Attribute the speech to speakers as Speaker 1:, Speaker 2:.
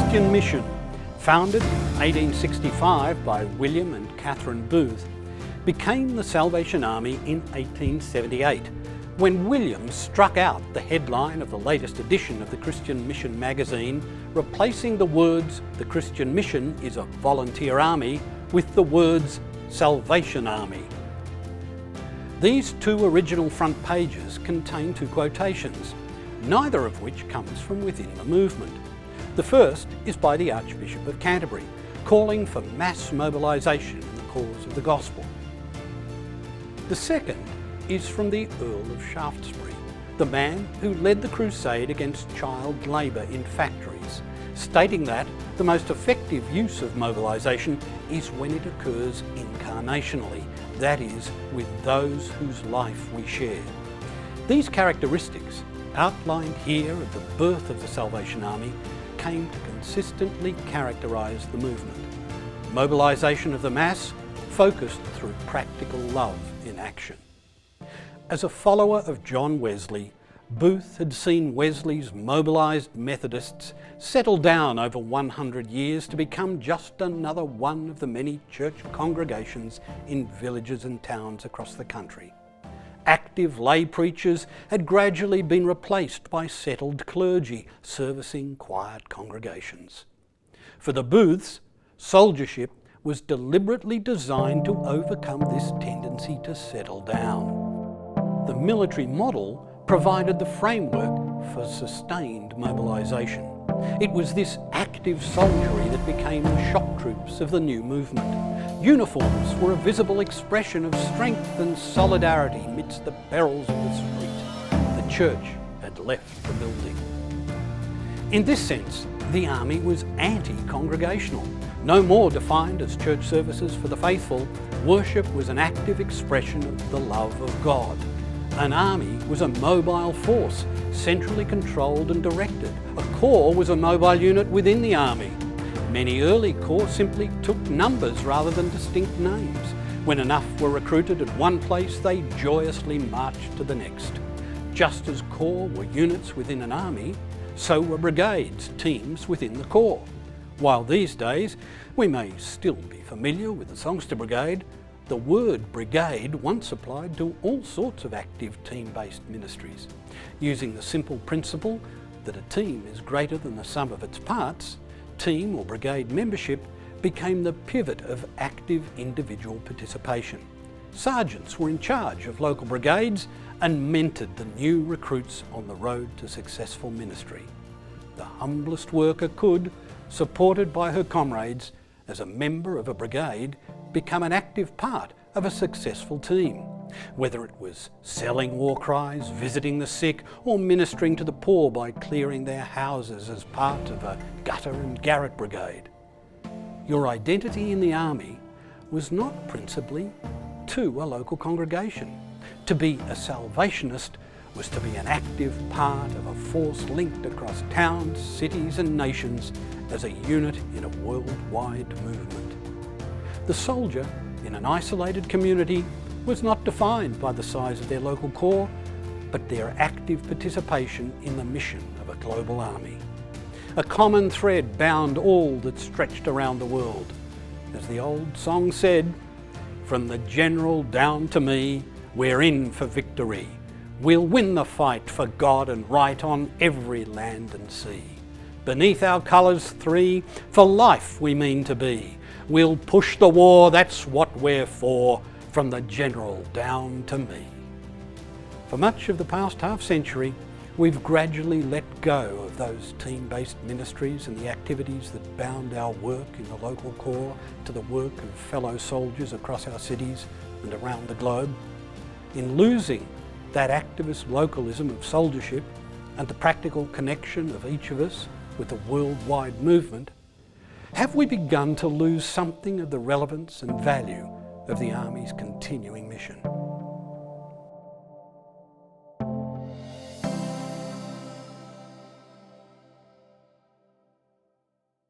Speaker 1: Christian mission, founded in 1865 by William and Catherine Booth, became the Salvation Army in 1878, when William struck out the headline of the latest edition of the Christian Mission magazine, replacing the words "The Christian Mission is a volunteer army" with the words "Salvation Army." These two original front pages contain two quotations, neither of which comes from within the movement. The first is by the Archbishop of Canterbury, calling for mass mobilisation in the cause of the gospel. The second is from the Earl of Shaftesbury, the man who led the crusade against child labour in factories, stating that the most effective use of mobilisation is when it occurs incarnationally, that is, with those whose life we share. These characteristics, outlined here at the birth of the Salvation Army, came to consistently characterise the movement. Mobilisation of the mass, focused through practical love in action. As a follower of John Wesley, Booth had seen Wesley's mobilised Methodists settle down over 100 years to become just another one of the many church congregations in villages and towns across the country. Active lay preachers had gradually been replaced by settled clergy servicing quiet congregations. For the Booths, soldiership was deliberately designed to overcome this tendency to settle down. The military model provided the framework for sustained mobilisation. It was this active soldiery that became the shock troops of the new movement. Uniforms were a visible expression of strength and solidarity amidst the perils of the street. The church had left the building. In this sense, the army was anti-congregational. No more defined as church services for the faithful, worship was an active expression of the love of God. An army was a mobile force, centrally controlled and directed. A corps was a mobile unit within the army. Many early corps simply took numbers rather than distinct names. When enough were recruited at one place, they joyously marched to the next. Just as corps were units within an army, so were brigades, teams within the corps. While these days we may still be familiar with the Songster Brigade, the word brigade once applied to all sorts of active team-based ministries. Using the simple principle that a team is greater than the sum of its parts, team or brigade membership became the pivot of active individual participation. Sergeants were in charge of local brigades and mentored the new recruits on the road to successful ministry. The humblest worker could, supported by her comrades, as a member of a brigade, become an active part of a successful team. Whether it was selling war cries, visiting the sick, or ministering to the poor by clearing their houses as part of a gutter and garret brigade. Your identity in the army was not principally to a local congregation. To be a Salvationist was to be an active part of a force linked across towns, cities and nations as a unit in a worldwide movement. The soldier in an isolated community was not defined by the size of their local corps, but their active participation in the mission of a global army. A common thread bound all that stretched around the world. As the old song said, "From the general down to me, we're in for victory. We'll win the fight for God and right on every land and sea. Beneath our colours three, for life we mean to be. We'll push the war, that's what we're for, from the general down to me." For much of the past half-century, we've gradually let go of those team-based ministries and the activities that bound our work in the local corps to the work of fellow soldiers across our cities and around the globe. In losing that activist localism of soldiership and the practical connection of each of us with the worldwide movement, have we begun to lose something of the relevance and value of the Army's continuing mission?